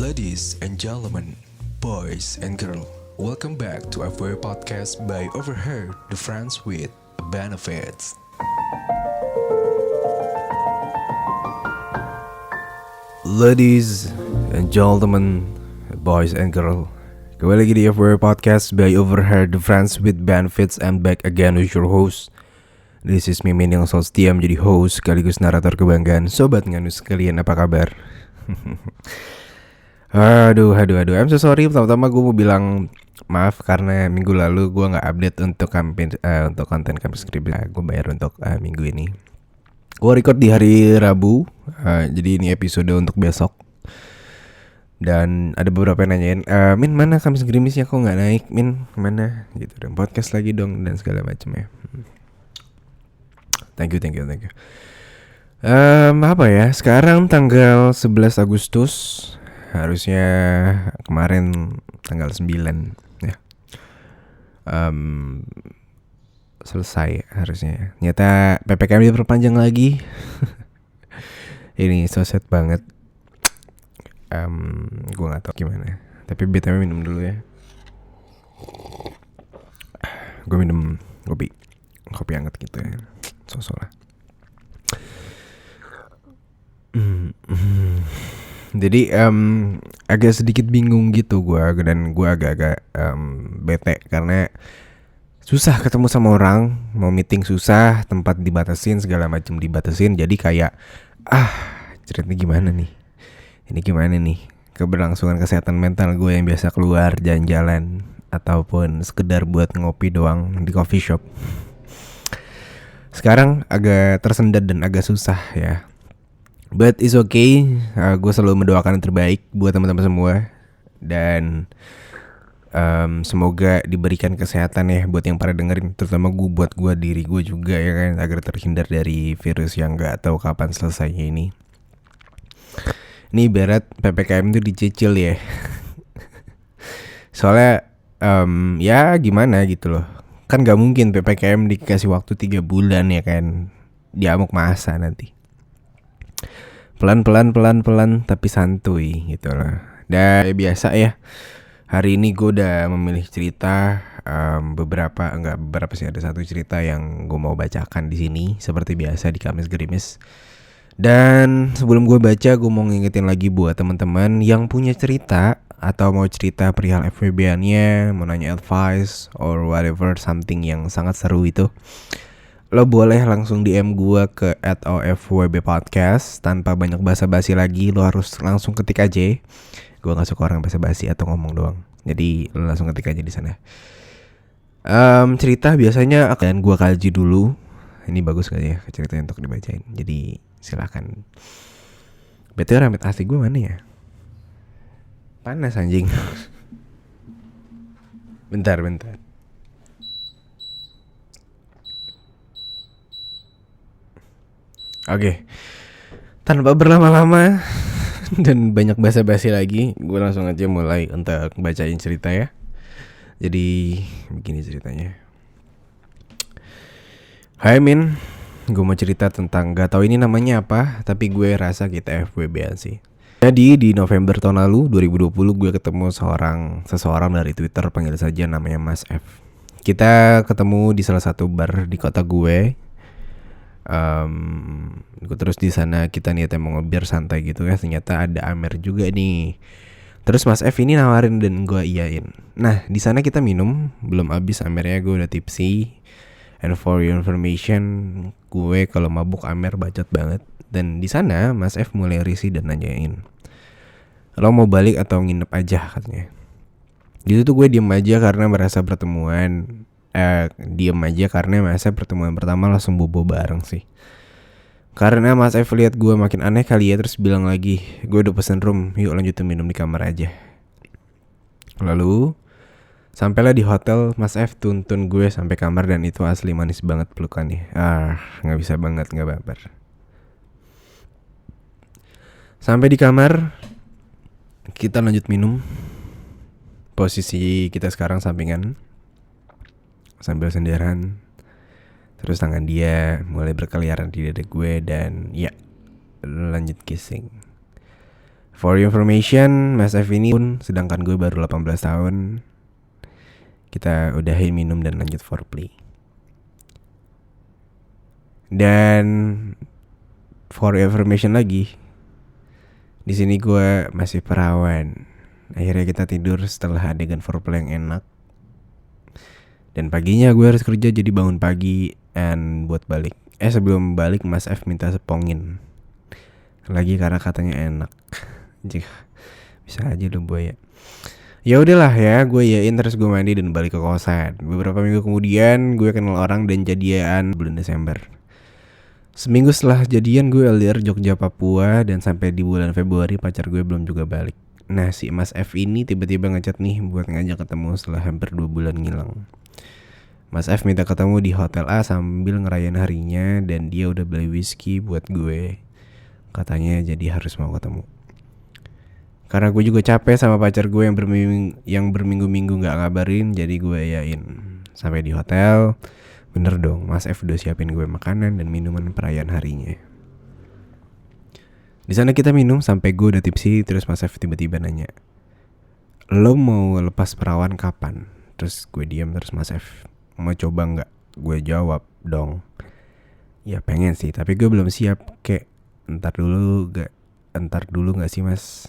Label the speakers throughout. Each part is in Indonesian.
Speaker 1: Ladies and gentlemen, boys and girls, welcome back to our podcast by Overheard, the Friends with Benefits.
Speaker 2: Ladies and gentlemen, boys and girls, kembali lagi di Overheard Podcast by Overheard, the Friends with Benefits. I'm back again with your host. This is Mimin yang selalu setia menjadi host sekaligus narator kebanggaan. Sobat nganus sekalian, apa kabar? Aduh, I'm so sorry. Pertama-tama gue mau bilang maaf karena minggu lalu gue nggak update untuk untuk konten kampus skrip. Gue bayar untuk minggu ini. Gue record di hari Rabu, jadi ini episode untuk besok. Dan ada beberapa yang nanyain, Min mana kampus gerimisnya kok nggak naik? Min mana? Gitu. Dan podcast lagi dong dan segala macam ya. Thank you. Apa ya? Sekarang tanggal 11 Agustus. Harusnya kemarin tanggal 9 ya. Selesai harusnya. Ternyata PPKM diperpanjang lagi. Ini so sad banget. Gue gak tahu gimana. Tapi BTW minum dulu ya. Gue minum kopi hangat gitu ya. So lah. Jadi agak sedikit bingung gitu gue. Dan gue agak-agak bete karena susah ketemu sama orang. Mau meeting susah, tempat dibatasin, segala macam dibatasin. Jadi kayak ceritanya gimana nih? Ini gimana nih keberlangsungan kesehatan mental gue yang biasa keluar jalan-jalan ataupun sekedar buat ngopi doang di coffee shop. Sekarang agak tersendat dan agak susah ya. But it's okay. Gue selalu mendoakan yang terbaik buat teman-teman semua. Dan semoga diberikan kesehatan ya buat yang pada dengerin. Terutama buat diri gue juga ya kan. Agar terhindar dari virus yang gak tahu kapan selesainya ini. Ini ibarat PPKM itu dicicil ya. Soalnya ya gimana gitu loh. Kan gak mungkin PPKM dikasih waktu 3 bulan ya kan. Diamuk masa nanti. Pelan-pelan tapi santuy gitu loh. Dan biasa ya. Hari ini gue udah memilih cerita beberapa sih, ada satu cerita yang gue mau bacakan di sini seperti biasa di Kamis Gerimis. Dan sebelum gue baca, gue mau ngingetin lagi buat teman-teman yang punya cerita atau mau cerita perihal FWB-annya, mau nanya advice or whatever, something yang sangat seru itu, lo boleh langsung DM gue ke @ofwbpodcast. Tanpa banyak basa-basi lagi, lo harus langsung ketik aja. Gue gak suka orang basa-basi atau ngomong doang. Jadi lo langsung ketik aja di sana. Cerita biasanya akan gue kaji dulu. Ini bagus gak ya ceritanya untuk dibacain. Jadi silakan. Betul, rambut asli gue mana ya? Panas anjing. Bentar. Oke. Tanpa berlama-lama dan banyak basa-basi lagi, gue langsung aja mulai untuk bacain cerita ya. Jadi begini ceritanya. Hai Min, gue mau cerita tentang, gak tahu ini namanya apa, tapi gue rasa kita FWB-an sih. Jadi di November tahun lalu 2020 gue ketemu seseorang dari Twitter, panggil saja namanya Mas F. Kita ketemu di salah satu bar di kota gue. Terus di sana kita niatnya mau biar santai gitu ya. Ternyata ada Amer juga nih. Terus Mas F ini nawarin dan gue iyain. Nah di sana kita minum, belum habis Amernya, gue udah tipsy. And for your information, gue kalau mabuk Amer bacot banget. Dan di sana Mas F mulai risih dan nanyain, lo mau balik atau nginep aja katanya. Gitu tuh gue diem aja karena merasa pertemuan pertama langsung bobo bareng sih. Karena Mas F lihat gue makin aneh kali ya, terus bilang lagi, gue udah pesen room, yuk lanjutin minum di kamar aja. Lalu sampailah di hotel, Mas F tuntun gue sampai kamar dan itu asli manis banget pelukannya. Gak bisa banget, gak baper. Sampai di kamar, kita lanjut minum. Posisi kita sekarang sampingan, sambil senderan. Terus tangan dia mulai berkeliaran di dada gue dan ya, lanjut kissing. For your information, Mas F ini pun sedangkan gue baru 18 tahun. Kita udahin minum dan lanjut foreplay. Dan for your information lagi, di sini gue masih perawan. Akhirnya kita tidur setelah adegan foreplay yang enak. Dan paginya gue harus kerja, jadi bangun pagi and buat balik. Sebelum balik Mas F minta sepongin lagi karena katanya enak. Bisa aja lu buaya. Ya udahlah ya, gue yain terus gue mandi dan balik ke kosan. Beberapa minggu kemudian gue kenal orang dan jadian bulan Desember. Seminggu setelah jadian gue LDR Jogja Papua, dan sampai di bulan Februari pacar gue belum juga balik. Nah, si Mas F ini tiba-tiba ngechat nih buat ngajak ketemu setelah hampir 2 bulan ngilang. Mas F minta ketemu di Hotel A sambil ngerayain harinya, dan dia udah beli whisky buat gue. Katanya jadi harus mau ketemu. Karena gue juga capek sama pacar gue yang berminggu-minggu gak ngabarin, jadi gue yain. Sampai di hotel, bener dong, Mas F udah siapin gue makanan dan minuman perayaan harinya. Di sana kita minum sampai gue udah tipsi, terus Mas F tiba-tiba nanya, "Lo mau lepas perawan kapan?" Terus gue diam, terus Mas F, "Mau coba nggak?" Gue jawab dong, "Ya pengen sih, tapi gue belum siap. Kayak entar dulu nggak sih Mas?"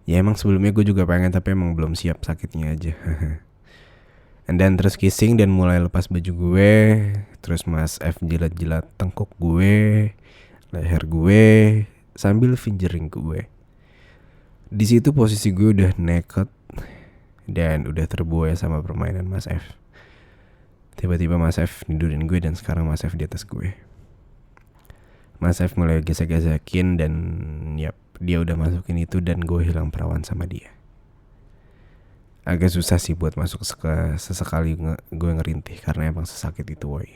Speaker 2: Ya emang sebelumnya gue juga pengen, tapi emang belum siap sakitnya aja. And then terus kissing dan mulai lepas baju gue. Terus Mas F jilat-jilat tengkuk gue, leher gue, sambil fingering gue. Di situ posisi gue udah naked dan udah terbuai sama permainan Mas F. Tiba-tiba Mas F tidurin gue dan sekarang Mas F di atas gue. Mas F mulai gesek-gesekin dan yap, dia udah masukin itu dan gue hilang perawan sama dia. Agak susah sih buat masuk sesekali gue ngerintih karena emang sesakit itu woy.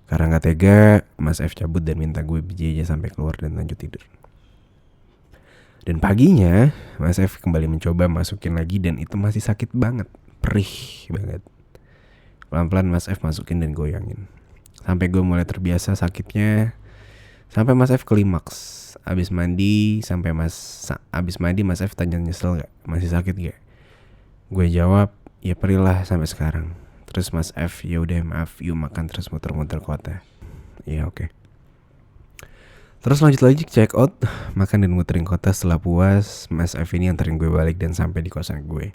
Speaker 2: Karena gak tega, Mas F cabut dan minta gue biji aja sampai keluar dan lanjut tidur. Dan paginya Mas F kembali mencoba masukin lagi dan itu masih sakit banget, perih banget. Pelan-pelan Mas F masukin dan goyangin sampai gue mulai terbiasa sakitnya. Sampai Mas F klimaks. Abis mandi Mas F tanya nyesel gak? Masih sakit gak? Gue jawab, ya perilah sampai sekarang. Terus Mas F, ya udah maaf, yuk makan terus muter-muter kota. Ya oke. Terus lanjut lagi check out, makan dan muterin kota. Setelah puas, Mas F ini anterin gue balik dan sampai di kosan gue.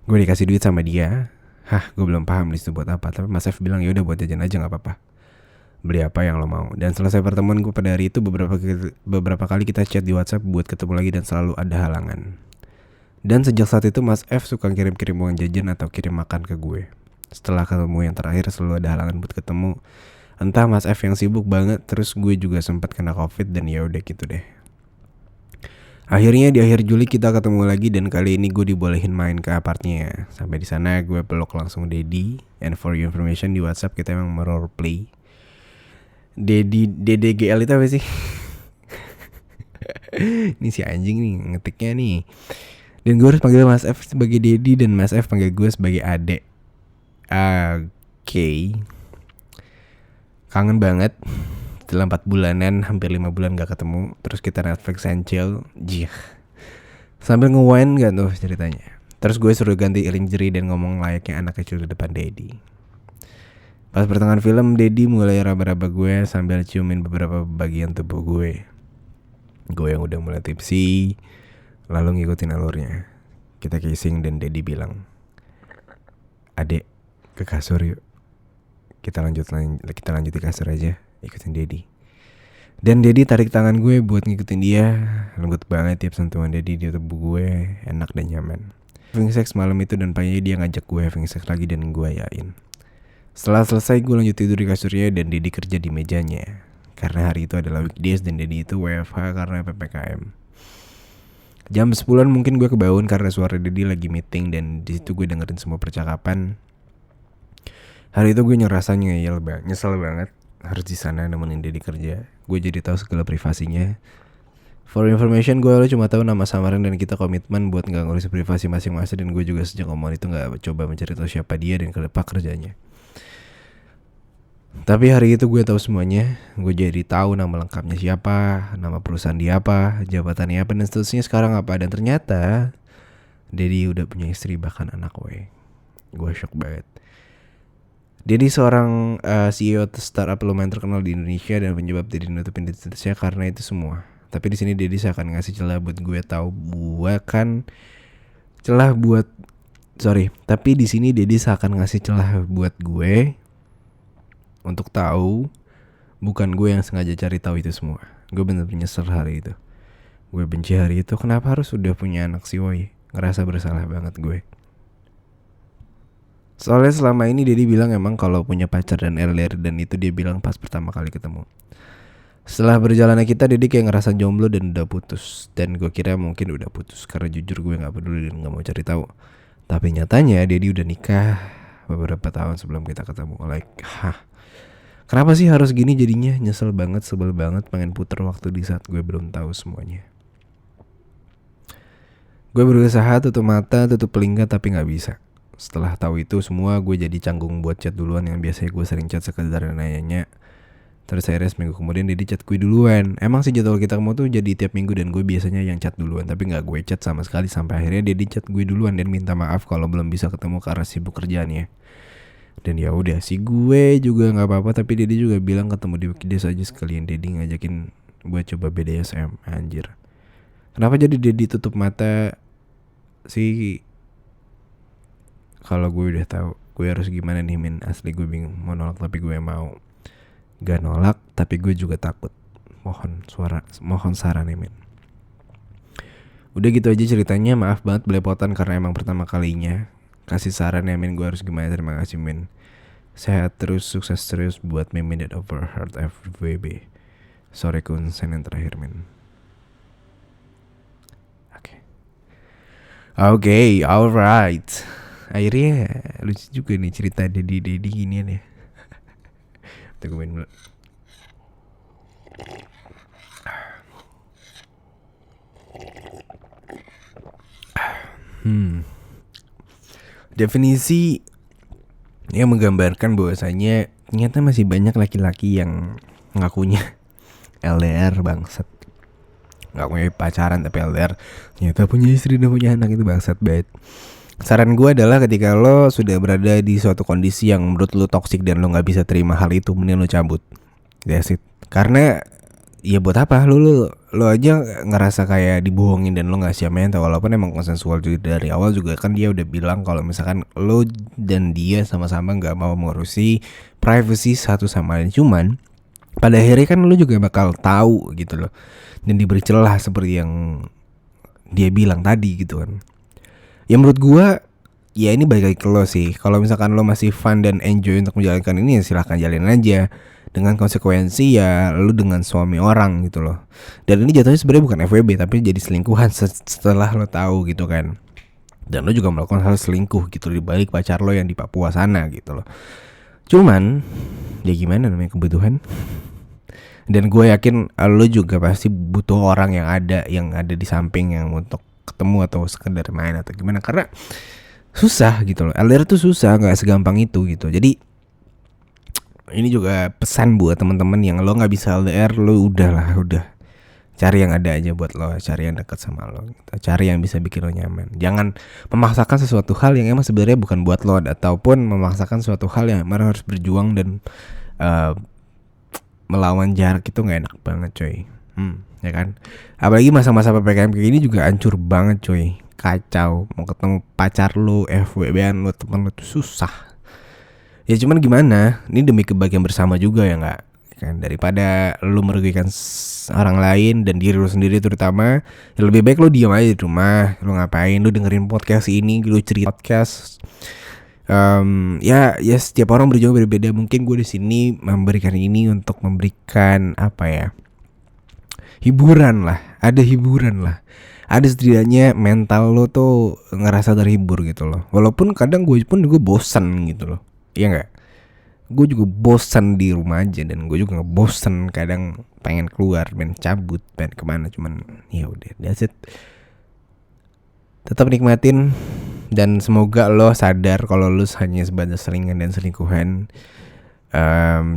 Speaker 2: Gue dikasih duit sama dia. Gue belum paham list buat apa, tapi Mas F bilang ya udah buat jajan aja nggak apa-apa. Beli apa yang lo mau. Dan selesai pertemuan gue pada hari itu, beberapa kali kita chat di WhatsApp buat ketemu lagi dan selalu ada halangan. Dan sejak saat itu Mas F suka kirim-kirim uang jajan atau kirim makan ke gue. Setelah ketemu yang terakhir selalu ada halangan buat ketemu. Entah Mas F yang sibuk banget, terus gue juga sempat kena COVID dan ya udah gitu deh. Akhirnya di akhir Juli kita ketemu lagi dan kali ini gue dibolehin main ke apartnya. Sampai di sana gue peluk langsung Dedi. And for your information, di WhatsApp kita emang roleplay. DDGL itu apa sih? Ini si anjing nih ngetiknya nih. Dan gue harus panggil Mas F sebagai Dedi dan Mas F panggil gue sebagai Ade. Oke. Kangen banget. Setelah 4 bulanan, hampir 5 bulan gak ketemu. Terus kita Netflix and chill. Sambil nge-wine gak tuh ceritanya. Terus gue suruh ganti lingerie dan ngomong layaknya anak kecil di depan Dedi. Pas pertengahan film, Dedi mulai raba-raba gue sambil ciumin beberapa bagian tubuh gue. Gue yang udah mulai tipsi, lalu ngikutin alurnya. Kita kissing dan Dedi bilang, "Adek, ke kasur yuk." Kita lanjut di kasur aja, ikutin Dedi. Dan Dedi tarik tangan gue buat ngikutin dia. Lembut banget tiap sentuhan Dedi di tubuh gue, enak dan nyaman. Having sex malam itu dan paginya dia ngajak gue having sex lagi dan gue yain. Setelah selesai gue lanjut tidur di kasurnya dan Dedi kerja di mejanya. Karena hari itu adalah weekdays dan Dedi itu WFH karena PPKM. Jam 10-an mungkin gue kebangun karena suara Dedi lagi meeting dan di situ gue dengerin semua percakapan. Hari itu gue nyesel banget harus di sana nemenin Dedi kerja. Gue jadi tahu segala privasinya. For information, gue cuma tahu nama samaran dan kita komitmen buat nggak ngurus privasi masing-masing. Dan gue juga sejak omongan itu nggak coba mencari tahu siapa dia dan apa kerjanya. Tapi hari itu gue tahu semuanya. Gue jadi tahu nama lengkapnya siapa, nama perusahaan dia apa, jabatannya apa, dan seterusnya sekarang apa. Dan ternyata Dedi udah punya istri bahkan anak gue. Gue shock banget. Dedi seorang CEO startup lumayan terkenal di Indonesia dan penyebab Dedi nutupin identitasnya karena itu semua. Tapi di sini Dedi akan ngasih celah buat gue tahu tapi di sini Dedi akan ngasih celah buat gue untuk tahu bukan gue yang sengaja cari tahu itu semua. Gue bener-bener nyesel hari itu. Gue benci hari itu. Kenapa harus udah punya anak si Woi? Ngerasa bersalah banget gue. Soalnya selama ini Dedi bilang emang kalau punya pacar dan LDR, dan itu dia bilang pas pertama kali ketemu. Setelah berjalannya kita, Dedi kayak ngerasa jomblo dan udah putus. Dan gue kira mungkin udah putus karena jujur gue gak peduli dan gak mau cari tahu. Tapi nyatanya Dedi udah nikah beberapa tahun sebelum kita ketemu. Kenapa sih harus gini jadinya? Nyesel banget, sebel banget, pengen puter waktu di saat gue belum tahu semuanya. Gue berusaha tutup mata, tutup telinga, tapi gak bisa. Setelah tahu itu semua, gue jadi canggung buat chat duluan. Yang biasanya gue sering chat sekedar nanya. Terus akhirnya seminggu kemudian Dedi chat gue duluan. Emang sih jadwal kita ketemu tuh jadi tiap minggu dan gue biasanya yang chat duluan. Tapi gak gue chat sama sekali sampai akhirnya Dedi chat gue duluan dan minta maaf kalau belum bisa ketemu karena sibuk kerjaannya. Dan ya udah sih gue juga nggak apa-apa, tapi Dedi juga bilang ketemu di Wikides aja sekalian. Dedi ngajakin buat coba BDSM. Anjir, kenapa jadi Dedi tutup mata sih? Kalau gue udah tahu gue harus gimana nih Min. Asli gue bingung. Mau nolak tapi gue mau. Gak nolak tapi gue juga takut. Mohon saran nih Min. Udah gitu aja ceritanya. Maaf banget belepotan karena emang pertama kalinya. Kasih saran ya Min, gue harus gimana. Terima kasih Min. Sehat terus, sukses terus buat Mimin dan Overheard FWB. Sorry konsen yang terakhir Min. Oke, alright. Akhirnya lucu juga nih cerita Dedi ginian ya. Tunggu Min dulu. Definisi yang menggambarkan bahwasanya ternyata masih banyak laki-laki yang ngakunya LDR bangsat. Gak punya pacaran tapi LDR, ternyata punya istri dan punya anak, itu bangsat banget. Saran gue adalah ketika lo sudah berada di suatu kondisi yang menurut lo toksik dan lo gak bisa terima hal itu, mending lo cabut. That's it. Karena ya buat apa lo aja ngerasa kayak dibohongin dan lo gak siap mental. Walaupun emang konsensual juga dari awal juga kan dia udah bilang kalau misalkan lo dan dia sama-sama gak mau mengurusi privacy satu sama lain. Cuman pada akhirnya kan lo juga bakal tahu gitu loh, dan diberi celah seperti yang dia bilang tadi gitu kan. Ya menurut gue ya ini balik lagi ke lo sih. Kalau misalkan lo masih fun dan enjoy untuk menjalankan ini, ya silahkan jalanin aja. Dengan konsekuensi ya lo dengan suami orang gitu loh. Dan ini jatuhnya sebenarnya bukan FWB tapi jadi selingkuhan setelah lo tahu gitu kan. Dan lo juga melakukan hal selingkuh gitu di balik pacar lo yang di Papua sana gitu loh. Cuman ya gimana, namanya kebutuhan. Dan gue yakin lo juga pasti butuh orang yang ada di samping yang untuk ketemu atau sekedar main atau gimana. Karena susah gitu loh. LDR tuh susah, gak segampang itu gitu. Jadi ini juga pesan buat teman-teman yang lo gak bisa LDR, lo udah cari yang ada aja buat lo, cari yang dekat sama lo gitu. Cari yang bisa bikin lo nyaman. Jangan memaksakan sesuatu hal yang emang sebenarnya bukan buat lo, ataupun memaksakan suatu hal yang emang harus berjuang dan melawan jarak. Itu gak enak banget coy. Ya kan. Apalagi masa-masa PPKM kayak gini juga hancur banget coy. Kacau. Mau ketemu pacar lo, FWB-an lo, temen lo tuh susah. Ya cuman gimana, ini demi kebahagiaan bersama juga ya gak kan. Daripada lo merugikan orang lain dan diri lo sendiri terutama, ya lebih baik lo diam aja di rumah. Lo ngapain, lo dengerin podcast ini, lo cerita podcast. Ya setiap orang berjuang berbeda. Mungkin gue di sini memberikan ini untuk memberikan hiburan lah. Ada hiburan lah. Ada setidaknya mental lo tuh ngerasa terhibur gitu loh. Walaupun kadang gue bosan gitu loh. Iya gak? Gue juga bosan di rumah aja, dan gue juga bosan kadang pengen keluar, pengen cabut, pengen kemana. Cuman ya udah, that's it. Tetap nikmatin. Dan semoga lo sadar kalau lo hanya sebatas selingan dan selingkuhan.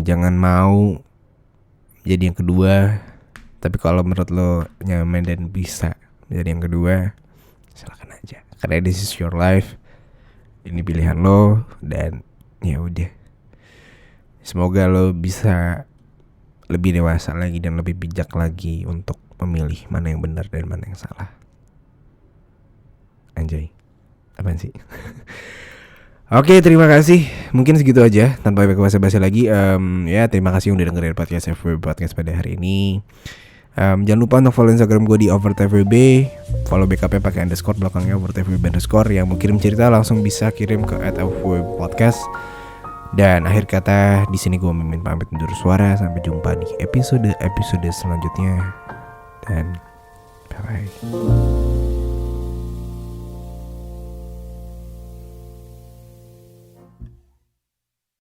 Speaker 2: Jangan mau jadi yang kedua. Tapi kalau menurut lo nyaman dan bisa menjadi yang kedua, silakan aja. Karena this is your life. Ini pilihan lo dan ya udah. Semoga lo bisa lebih dewasa lagi dan lebih bijak lagi untuk memilih mana yang benar dan mana yang salah. Anjay, apaan sih? Oke, terima kasih. Mungkin segitu aja tanpa basa-basi lagi. Ya, terima kasih udah dengerin podcast FWB Podcast pada hari ini. Jangan lupa untuk follow Instagram gue di @overtfwb. Follow backupnya pakai _ belakangnya @overtfwb_. Yang mau kirim cerita langsung bisa kirim ke @FWB Podcast. Dan akhir kata di sini gue Mimin pamit undur suara. Sampai jumpa di episode selanjutnya. Dan bye bye.